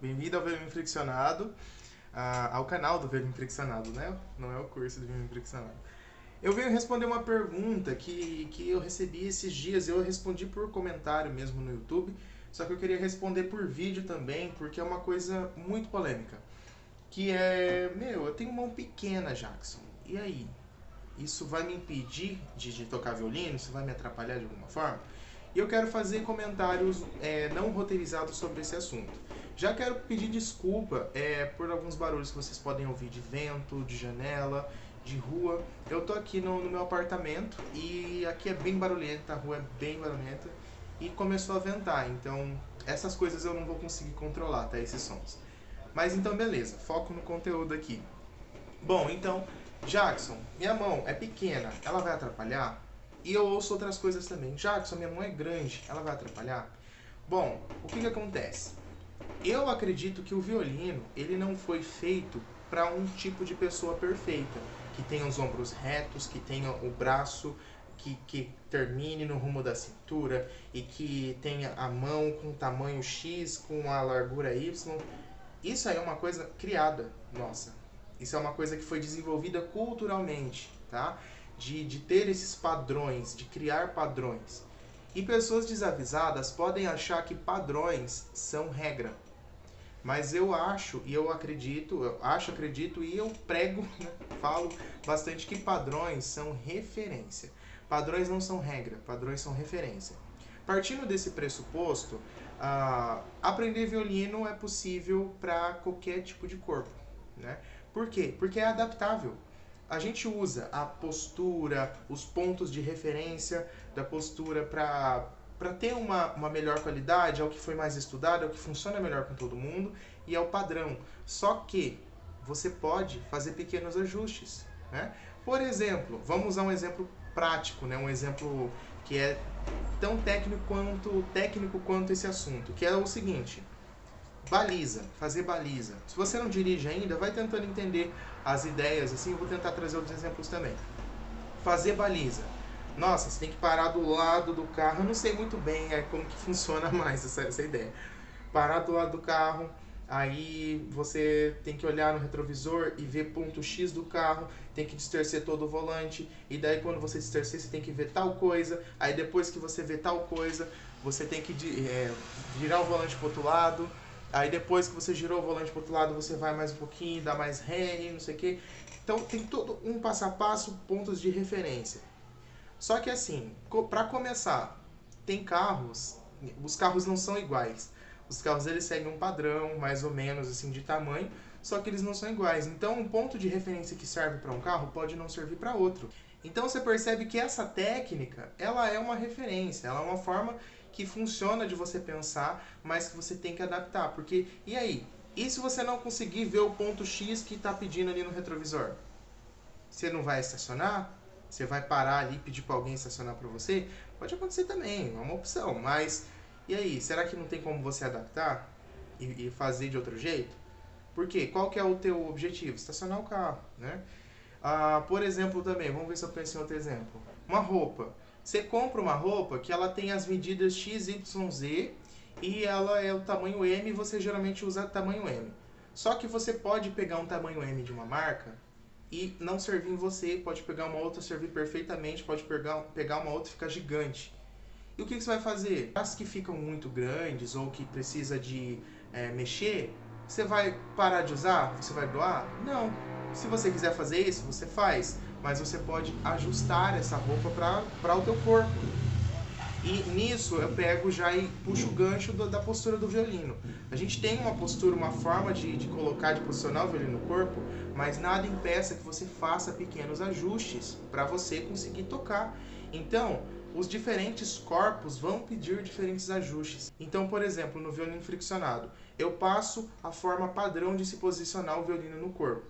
Bem-vindo ao Violino Friccionado, ao canal do Violino Friccionado, né? Não é o curso do Violino Friccionado. Eu venho responder uma pergunta que eu recebi esses dias, eu respondi por comentário mesmo no YouTube, só que eu queria responder por vídeo também, porque é uma coisa muito polêmica. Que é, eu tenho mão pequena, Jackson, e aí? Isso vai me impedir de tocar violino? Isso vai me atrapalhar de alguma forma? E eu quero fazer comentários não roteirizados sobre esse assunto. Já quero pedir desculpa por alguns barulhos que vocês podem ouvir de vento, de janela, de rua. Eu tô aqui no meu apartamento e aqui é bem barulhenta, a rua é bem barulhenta e começou a ventar, então essas coisas eu não vou conseguir controlar, tá? Esses sons. Mas então beleza, foco no conteúdo aqui. Bom, então, Jackson, minha mão é pequena, ela vai atrapalhar? E eu ouço outras coisas também. Jackson, minha mão é grande, ela vai atrapalhar? Bom, o que acontece? Eu acredito que o violino, ele não foi feito para um tipo de pessoa perfeita, que tenha os ombros retos, que tenha o braço que termine no rumo da cintura e que tenha a mão com tamanho X, com a largura Y. Isso aí é uma coisa criada, nossa. Isso é uma coisa que foi desenvolvida culturalmente, tá? De ter esses padrões, de criar padrões. E pessoas desavisadas podem achar que padrões são regra. Mas eu acho e acredito e eu prego, né, falo bastante que padrões são referência. Padrões não são regra, padrões são referência. Partindo desse pressuposto, aprender violino é possível para qualquer tipo de corpo, né? Por quê? Porque é adaptável. A gente usa a postura, os pontos de referência da postura para ter uma melhor qualidade, é o que foi mais estudado, é o que funciona melhor com todo mundo e é o padrão. Só que você pode fazer pequenos ajustes, né? Por exemplo, vamos usar um exemplo prático, né? Um exemplo que é tão técnico quanto esse assunto, que é o seguinte: baliza, fazer baliza. Se você não dirige ainda, vai tentando entender as ideias, assim, eu vou tentar trazer outros exemplos também. Fazer baliza. Nossa, você tem que parar do lado do carro. Eu não sei muito bem como que funciona mais essa ideia. Parar do lado do carro, aí você tem que olhar no retrovisor e ver ponto X do carro, tem que distorcer todo o volante, e daí quando você distorcer, você tem que ver tal coisa, aí depois que você vê tal coisa, você tem que virar o volante pro outro lado, aí depois que você girou o volante pro outro lado, você vai mais um pouquinho, dá mais ré e não sei o que. Então tem todo um passo a passo, pontos de referência. Só que assim, para começar, tem carros, os carros não são iguais. Os carros eles seguem um padrão, mais ou menos assim de tamanho, só que eles não são iguais. Então, um ponto de referência que serve para um carro pode não servir para outro. Então, você percebe que essa técnica, ela é uma referência, ela é uma forma que funciona de você pensar, mas que você tem que adaptar, porque e aí? E se você não conseguir ver o ponto X que está pedindo ali no retrovisor? Você não vai estacionar? Você vai parar ali e pedir para alguém estacionar para você? Pode acontecer também, é uma opção, mas e aí, será que não tem como você adaptar e fazer de outro jeito? Por quê? Qual que é o teu objetivo? Estacionar o carro, né? Por exemplo também, vamos ver se eu penso em outro exemplo. Uma roupa. Você compra uma roupa que ela tem as medidas X, Y, Z e ela é o tamanho M e você geralmente usa tamanho M. Só que você pode pegar um tamanho M de uma marca e não servir em você, pode pegar uma outra, servir perfeitamente, pode pegar uma outra e ficar gigante. E o que você vai fazer? As que ficam muito grandes ou que precisa de mexer, você vai parar de usar? Você vai doar? Não. Se você quiser fazer isso, você faz. Mas você pode ajustar essa roupa para o teu corpo. E nisso eu pego já e puxo o gancho da postura do violino. A gente tem uma postura, uma forma de colocar, de posicionar o violino no corpo, mas nada impeça que você faça pequenos ajustes para você conseguir tocar. Então, os diferentes corpos vão pedir diferentes ajustes. Então, por exemplo, no violino friccionado, eu passo a forma padrão de se posicionar o violino no corpo.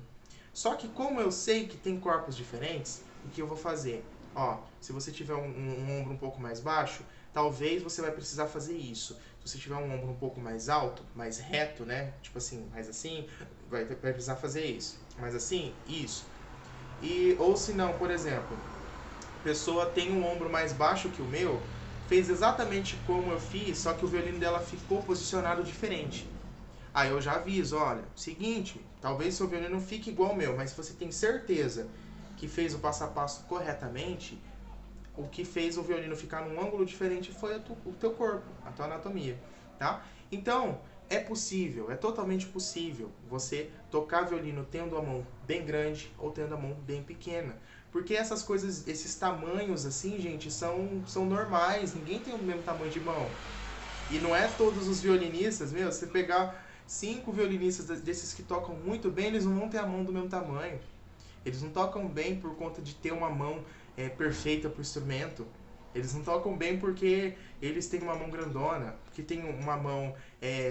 Só que como eu sei que tem corpos diferentes, o que eu vou fazer? Ó, se você tiver um ombro um pouco mais baixo, talvez você vai precisar fazer isso. Se você tiver um ombro um pouco mais alto, mais reto, né? Tipo assim, mais assim, vai precisar fazer isso. Mais assim, isso. Ou se não, por exemplo, a pessoa tem um ombro mais baixo que o meu, fez exatamente como eu fiz, só que o violino dela ficou posicionado diferente. Aí eu já aviso, olha, seguinte, talvez seu violino não fique igual ao meu, mas se você tem certeza que fez o passo a passo corretamente, o que fez o violino ficar num ângulo diferente foi o teu corpo, a tua anatomia, tá? Então, é possível, é totalmente possível você tocar violino tendo a mão bem grande ou tendo a mão bem pequena. Porque essas coisas, esses tamanhos assim, gente, são normais, ninguém tem o mesmo tamanho de mão. E não é todos os violinistas, meu, você pegar 5 violinistas desses que tocam muito bem, eles não vão ter a mão do mesmo tamanho. Eles não tocam bem por conta de ter uma mão perfeita para o instrumento. Eles não tocam bem porque eles têm uma mão grandona, porque tem uma mão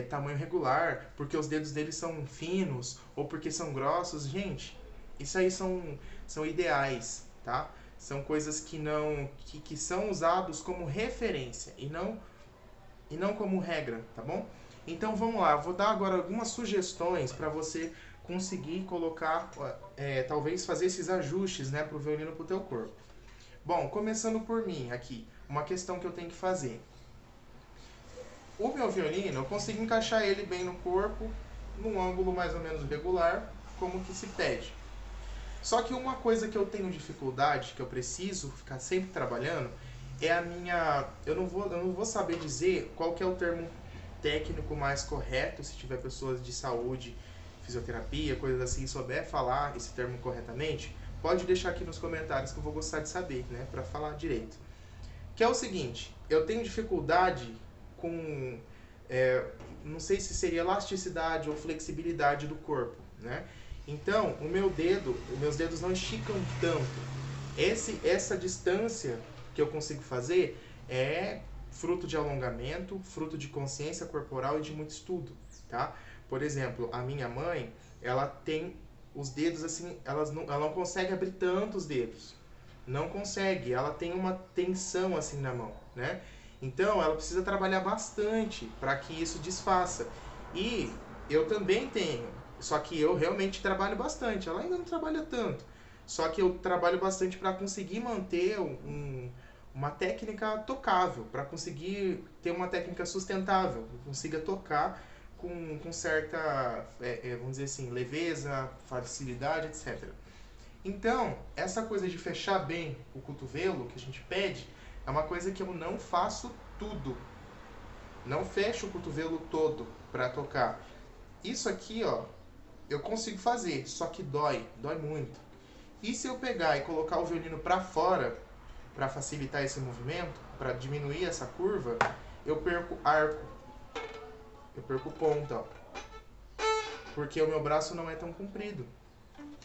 tamanho regular, porque os dedos deles são finos ou porque são grossos. Gente, isso aí são ideais, tá? São coisas que são usados como referência e não como regra, tá bom? Então vamos lá, eu vou dar agora algumas sugestões para você conseguir colocar, talvez fazer esses ajustes, né, para o violino para o teu corpo. Bom, começando por mim aqui, uma questão que eu tenho que fazer. O meu violino, eu consigo encaixar ele bem no corpo, num ângulo mais ou menos regular, como que se pede. Só que uma coisa que eu tenho dificuldade, que eu preciso ficar sempre trabalhando, é a minha... Eu não vou saber dizer qual que é o termo técnico mais correto, se tiver pessoas de saúde, fisioterapia, coisas assim, souber falar esse termo corretamente, pode deixar aqui nos comentários que eu vou gostar de saber, né, para falar direito. Que é o seguinte, eu tenho dificuldade com, não sei se seria elasticidade ou flexibilidade do corpo, né? Então, os meus dedos não esticam tanto. Essa distância que eu consigo fazer é fruto de alongamento, fruto de consciência corporal e de muito estudo, tá? Por exemplo, a minha mãe, ela tem os dedos assim, ela não consegue abrir tantos dedos. Não consegue, ela tem uma tensão assim na mão, né? Então, ela precisa trabalhar bastante para que isso desfaça. E eu também tenho, só que eu realmente trabalho bastante. Ela ainda não trabalha tanto. Só que eu trabalho bastante para conseguir manter uma técnica tocável, para conseguir ter uma técnica sustentável, consiga tocar com certa, vamos dizer assim, leveza, facilidade, etc. Então, essa coisa de fechar bem o cotovelo, que a gente pede, é uma coisa que eu não faço tudo. Não fecho o cotovelo todo para tocar. Isso aqui, ó, eu consigo fazer, só que dói muito. E se eu pegar e colocar o violino para fora, para facilitar esse movimento, para diminuir essa curva, eu perco arco. Eu perco ponta, ó. Porque o meu braço não é tão comprido.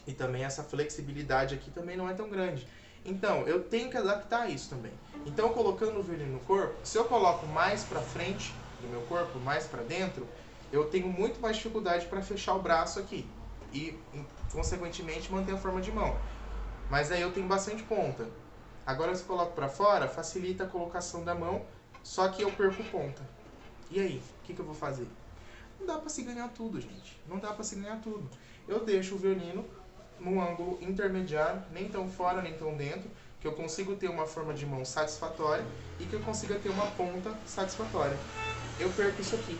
E também essa flexibilidade aqui também não é tão grande. Então, eu tenho que adaptar isso também. Então, colocando o violino no corpo, se eu coloco mais para frente do meu corpo, mais para dentro, eu tenho muito mais dificuldade para fechar o braço aqui. E, consequentemente, manter a forma de mão. Mas aí eu tenho bastante ponta. Agora, se eu coloco para fora, facilita a colocação da mão, só que eu perco ponta. E aí, o que eu vou fazer? Não dá para se ganhar tudo, gente. Não dá para se ganhar tudo. Eu deixo o violino num ângulo intermediário, nem tão fora, nem tão dentro, que eu consigo ter uma forma de mão satisfatória e que eu consiga ter uma ponta satisfatória. Eu perco isso aqui.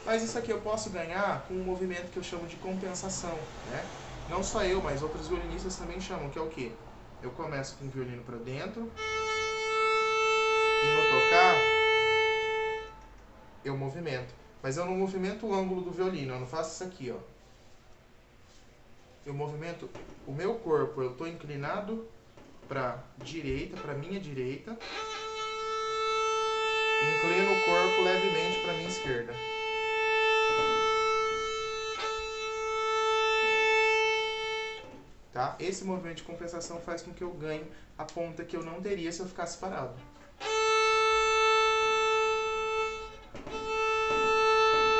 Mas isso aqui eu posso ganhar com um movimento que eu chamo de compensação, né? Não só eu, mas outros violinistas também chamam, que é o quê? Eu começo com o violino para dentro e no tocar eu movimento. Mas eu não movimento o ângulo do violino, eu não faço isso aqui, ó. Eu movimento o meu corpo, eu estou inclinado para direita, para minha direita, inclino o corpo levemente para minha esquerda. Tá? Esse movimento de compensação faz com que eu ganhe a ponta que eu não teria se eu ficasse parado.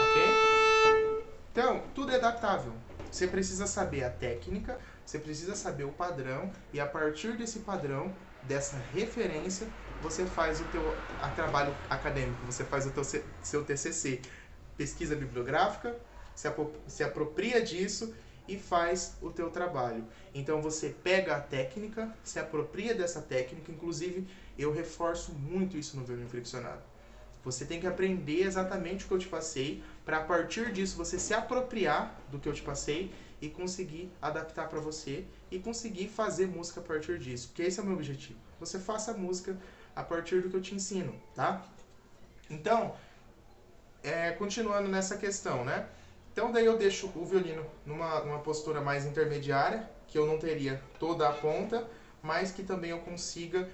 Ok? Então, tudo é adaptável. Você precisa saber a técnica, você precisa saber o padrão, e a partir desse padrão, dessa referência, você faz o teu trabalho acadêmico, você faz o seu TCC, pesquisa bibliográfica, se apropria disso e faz o teu trabalho. Então você pega a técnica, se apropria dessa técnica, inclusive eu reforço muito isso no violino friccionado. Você tem que aprender exatamente o que eu te passei, para a partir disso você se apropriar do que eu te passei e conseguir adaptar para você e conseguir fazer música a partir disso. Porque esse é o meu objetivo. Você faça música a partir do que eu te ensino, tá? Então, continuando nessa questão, né? Então daí eu deixo o violino numa postura mais intermediária, que eu não teria toda a ponta, mas que também eu consiga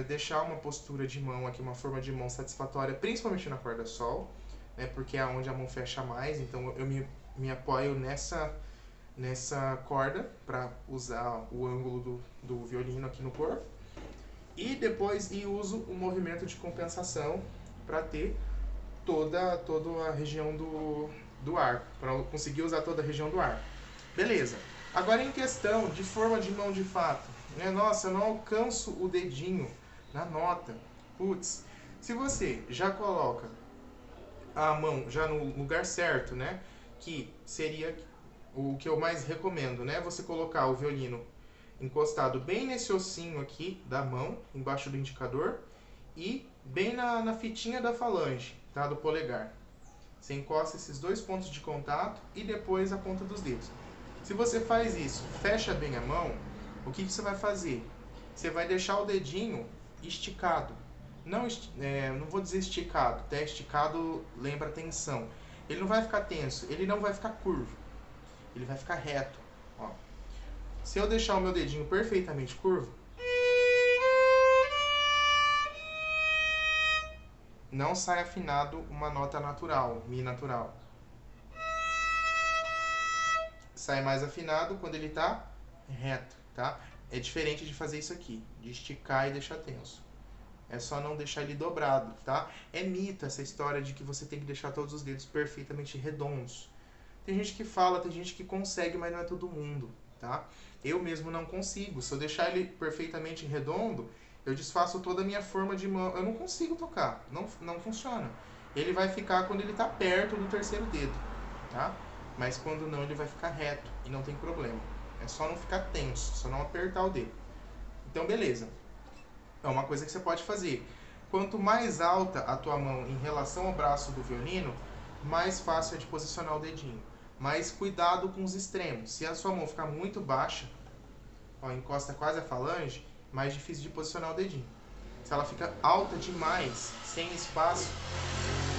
deixar uma postura de mão aqui, uma forma de mão satisfatória, principalmente na corda sol, né? Porque é onde a mão fecha mais, então eu me apoio nessa corda para usar o ângulo do violino aqui no corpo. E depois uso o movimento de compensação para ter toda a região do arco, para conseguir usar toda a região do arco. Beleza. Agora em questão de forma de mão de fato, né? Nossa, eu não alcanço o dedinho na nota. Putz, se você já coloca a mão já no lugar certo, né? Que seria o que eu mais recomendo, né? Você colocar o violino encostado bem nesse ossinho aqui da mão, embaixo do indicador, e bem na fitinha da falange, tá? Do polegar. Você encosta esses dois pontos de contato e depois a ponta dos dedos. Se você faz isso, fecha bem a mão, o que você vai fazer? Você vai deixar o dedinho esticado. Não vou dizer esticado, até esticado lembra tensão. Ele não vai ficar tenso, ele não vai ficar curvo. Ele vai ficar reto. Ó. Se eu deixar o meu dedinho perfeitamente curvo, não sai afinado uma nota natural, Mi natural. Sai mais afinado quando ele está reto, tá? É diferente de fazer isso aqui, de esticar e deixar tenso. É só não deixar ele dobrado, tá? É mito essa história de que você tem que deixar todos os dedos perfeitamente redondos. Tem gente que fala, tem gente que consegue, mas não é todo mundo, tá? Eu mesmo não consigo. Se eu deixar ele perfeitamente redondo, eu desfaço toda a minha forma de mão. Eu não consigo tocar, não funciona. Ele vai ficar quando ele está perto do terceiro dedo, tá? Mas quando não, ele vai ficar reto e não tem problema. É só não ficar tenso, só não apertar o dedo. Então, beleza. É uma coisa que você pode fazer. Quanto mais alta a tua mão em relação ao braço do violino, mais fácil é de posicionar o dedinho. Mas cuidado com os extremos. Se a sua mão ficar muito baixa, ó, encosta quase a falange, mais difícil de posicionar o dedinho. Se ela fica alta demais, sem espaço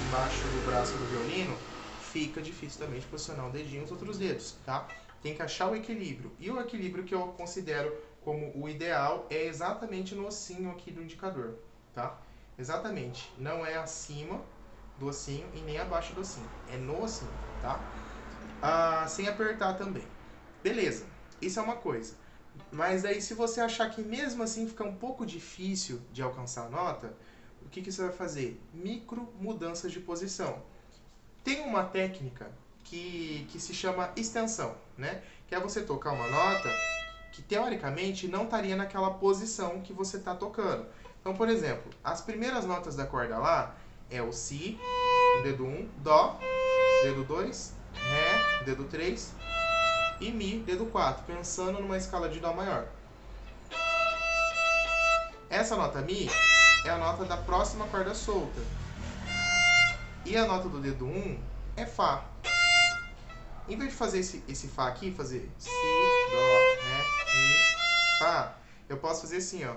embaixo do braço do violino, fica difícil também de posicionar o dedinho e os outros dedos, tá? Tem que achar o equilíbrio. E o equilíbrio que eu considero como o ideal é exatamente no ossinho aqui do indicador, tá? Exatamente. Não é acima do ossinho e nem abaixo do ossinho. É no ossinho, tá? Sem apertar também. Beleza. Isso é uma coisa. Mas aí se você achar que mesmo assim fica um pouco difícil de alcançar a nota, o que você vai fazer? Micro mudanças de posição. Tem uma técnica que se chama extensão, né? Que é você tocar uma nota que teoricamente não estaria naquela posição que você está tocando. Então, por exemplo, as primeiras notas da corda lá é o Si, dedo 1, Dó, dedo 2, Ré, dedo 3 e Mi, dedo 4, pensando numa escala de Dó maior. Essa nota Mi é a nota da próxima corda solta. E a nota do dedo 1 é Fá. Em vez de fazer esse Fá aqui, fazer Si, Dó, Ré, Mi, Fá, eu posso fazer assim, ó.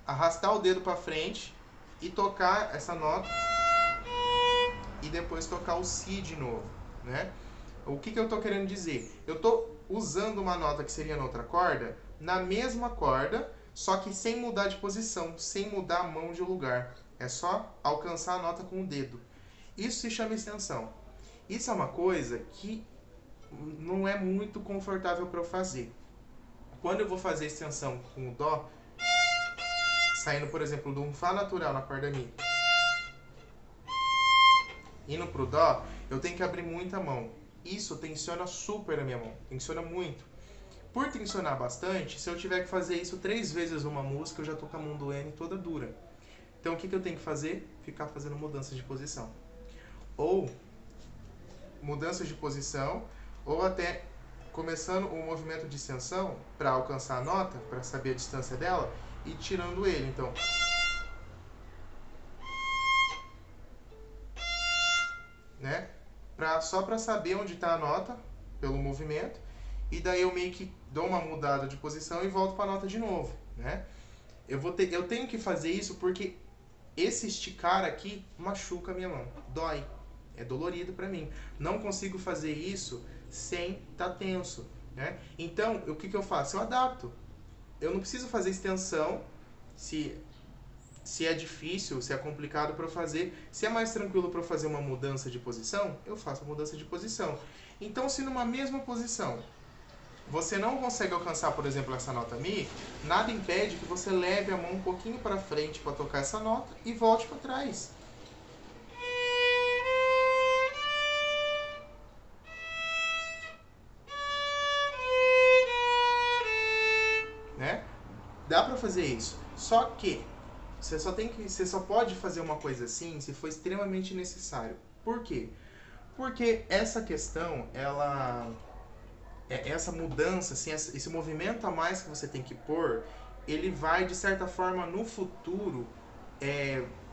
Arrastar o dedo para frente e tocar essa nota e depois tocar o Si de novo, né? O que eu tô querendo dizer? Eu tô usando uma nota que seria na outra corda, na mesma corda, só que sem mudar de posição, sem mudar a mão de lugar. É só alcançar a nota com o dedo. Isso se chama extensão. Isso é uma coisa que não é muito confortável para eu fazer. Quando eu vou fazer extensão com o Dó, saindo, por exemplo, de um Fá natural na corda Mi, indo pro Dó, eu tenho que abrir muito a mão. Isso tensiona super a minha mão, tensiona muito. Por tensionar bastante, se eu tiver que fazer isso 3 vezes numa música, eu já tô com a mão doendo toda dura. Então o que eu tenho que fazer? Ficar fazendo mudanças de posição. Ou mudanças de posição, ou até começando o movimento de extensão para alcançar a nota, para saber a distância dela, e tirando ele. Então, só para saber onde está a nota pelo movimento, e daí eu meio que dou uma mudada de posição e volto para a nota de novo, né? Eu tenho que fazer isso porque esse esticar aqui machuca a minha mão, dói, é dolorido para mim. Não consigo fazer isso sem estar tenso, né? Então, o que eu faço? Eu adapto. Eu não preciso fazer extensão se é difícil, se é complicado para eu fazer. Se é mais tranquilo para eu fazer uma mudança de posição, eu faço a mudança de posição. Então, se numa mesma posição você não consegue alcançar, por exemplo, essa nota Mi, nada impede que você leve a mão um pouquinho para frente para tocar essa nota e volte para trás. Né? Dá para fazer isso. Só que você só pode fazer uma coisa assim se for extremamente necessário. Por quê? Porque essa questão, essa mudança, assim, esse movimento a mais que você tem que pôr, ele vai, de certa forma, no futuro,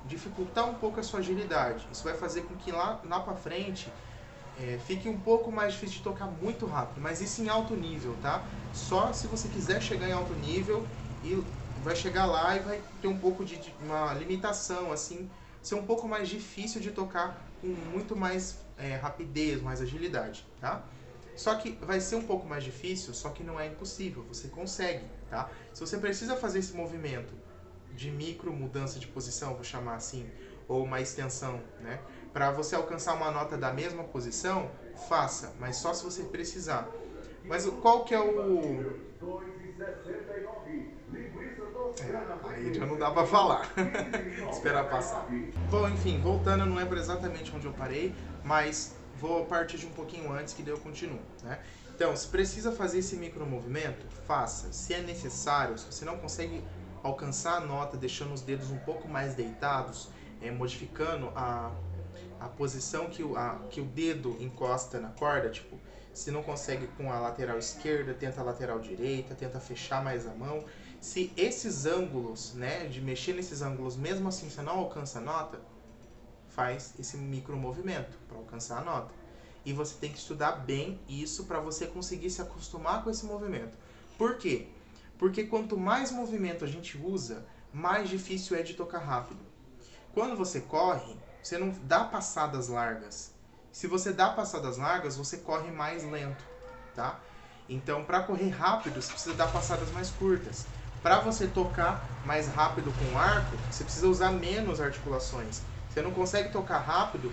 dificultar um pouco a sua agilidade. Isso vai fazer com que lá pra frente fique um pouco mais difícil de tocar muito rápido, mas isso em alto nível, tá? Só se você quiser chegar em alto nível e vai chegar lá e vai ter um pouco de uma limitação, assim, ser um pouco mais difícil de tocar com muito mais rapidez, mais agilidade, tá? Só que vai ser um pouco mais difícil, só que não é impossível, você consegue, tá? Se você precisa fazer esse movimento de micro mudança de posição, vou chamar assim, ou uma extensão, né? Para você alcançar uma nota da mesma posição, faça, mas só se você precisar. Mas qual que é o... aí já não dá pra falar. Esperar passar. Bom, enfim, voltando, não lembro exatamente onde eu parei, mas vou partir de um pouquinho antes que daí eu continuo, né? Então, se precisa fazer esse micro movimento, faça. Se é necessário, se você não consegue alcançar a nota deixando os dedos um pouco mais deitados, modificando a posição que o dedo encosta na corda, tipo, se não consegue com a lateral esquerda, tenta a lateral direita, tenta fechar mais a mão. Se esses ângulos, né, de mexer nesses ângulos, mesmo assim você não alcança a nota, faz esse micro movimento para alcançar a nota. E você tem que estudar bem isso para você conseguir se acostumar com esse movimento. Por quê? Porque quanto mais movimento a gente usa, mais difícil é de tocar rápido. Quando você corre, você não dá passadas largas. Se você dá passadas largas, você corre mais lento, tá? Então, para correr rápido, você precisa dar passadas mais curtas. Para você tocar mais rápido com o arco, você precisa usar menos articulações. Você não consegue tocar rápido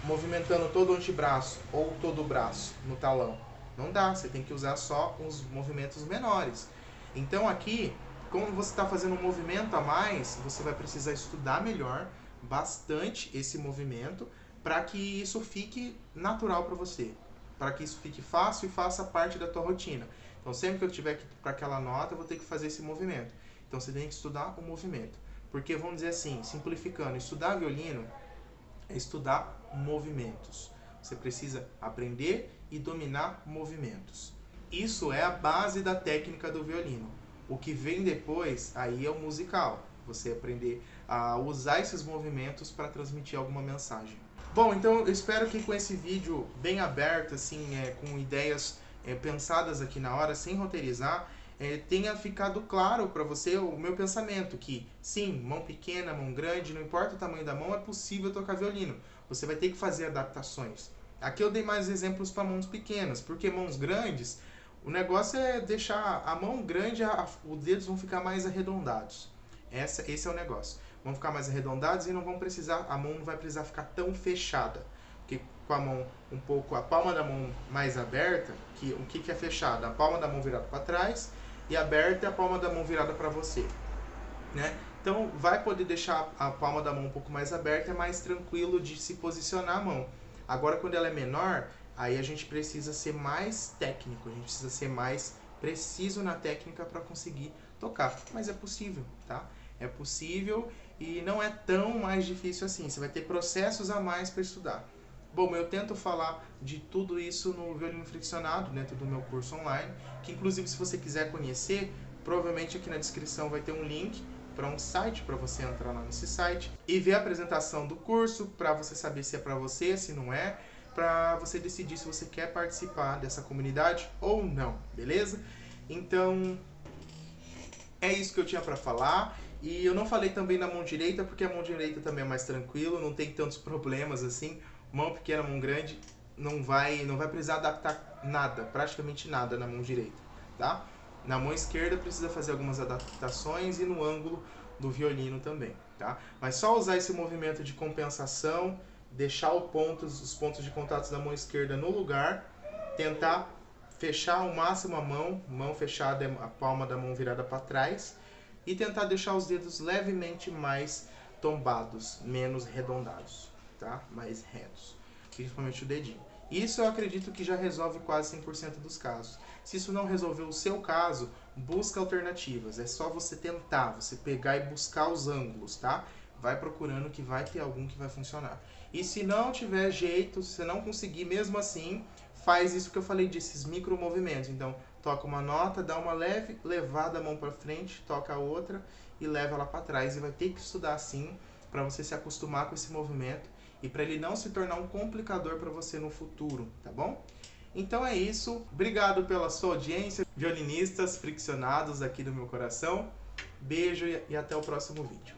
movimentando todo o antebraço ou todo o braço no talão. Não dá, você tem que usar só uns movimentos menores. Então aqui, como você está fazendo um movimento a mais, você vai precisar estudar melhor, bastante esse movimento, para que isso fique natural para você. Para que isso fique fácil e faça parte da tua rotina. Então sempre que eu tiver que ir para aquela nota, eu vou ter que fazer esse movimento. Então você tem que estudar o movimento. Porque vamos dizer assim, simplificando, estudar violino é estudar movimentos. Você precisa aprender e dominar movimentos. Isso é a base da técnica do violino. O que vem depois, aí é o musical. Você aprender a usar esses movimentos para transmitir alguma mensagem. Bom, então eu espero que com esse vídeo bem aberto, assim, com ideias pensadas aqui na hora, sem roteirizar, tenha ficado claro para você o meu pensamento, que sim, mão pequena, mão grande, não importa o tamanho da mão, é possível tocar violino. Você vai ter que fazer adaptações. Aqui eu dei mais exemplos para mãos pequenas, porque mãos grandes, o negócio é deixar a mão grande, os dedos vão ficar mais arredondados. Esse é o negócio. Vão ficar mais arredondados e não vão precisar, a mão não vai precisar ficar tão fechada. Porque com a mão um pouco, a palma da mão mais aberta, o que é fechada? A palma da mão virada para trás e aberta é a palma da mão virada para você, né? Então vai poder deixar a palma da mão um pouco mais aberta, é mais tranquilo de se posicionar a mão. Agora quando ela é menor, aí a gente precisa ser mais técnico, a gente precisa ser mais preciso na técnica para conseguir tocar. Mas é possível, tá? É possível e não é tão mais difícil assim. Você vai ter processos a mais para estudar. Bom, eu tento falar de tudo isso no violino friccionado, dentro do meu curso online, que inclusive se você quiser conhecer, provavelmente aqui na descrição vai ter um link para um site para você entrar lá nesse site e ver a apresentação do curso, para você saber se é para você, se não é. para você decidir se você quer participar dessa comunidade ou não, beleza? Então, é isso que eu tinha para falar. E eu não falei também da mão direita, porque a mão direita também é mais tranquilo, não tem tantos problemas assim. Mão pequena, mão grande, não vai precisar adaptar nada, praticamente nada na mão direita, tá? Na mão esquerda precisa fazer algumas adaptações e no ângulo do violino também, tá? Mas só usar esse movimento de compensação, deixar os pontos de contato da mão esquerda no lugar, tentar fechar ao máximo a mão fechada, a palma da mão virada para trás, e tentar deixar os dedos levemente mais tombados, menos arredondados, tá? Mais retos, principalmente o dedinho. Isso eu acredito que já resolve quase 100% dos casos. Se isso não resolver o seu caso, busca alternativas. É só você tentar, você pegar e buscar os ângulos, tá? Vai procurando que vai ter algum que vai funcionar. E se não tiver jeito, se você não conseguir mesmo assim, faz isso que eu falei desses micro movimentos. Então, toca uma nota, dá uma leve levada a mão para frente, toca a outra e leva ela para trás. E vai ter que estudar assim para você se acostumar com esse movimento e para ele não se tornar um complicador para você no futuro, tá bom? Então é isso. Obrigado pela sua audiência, violinistas friccionados aqui do meu coração. Beijo e até o próximo vídeo.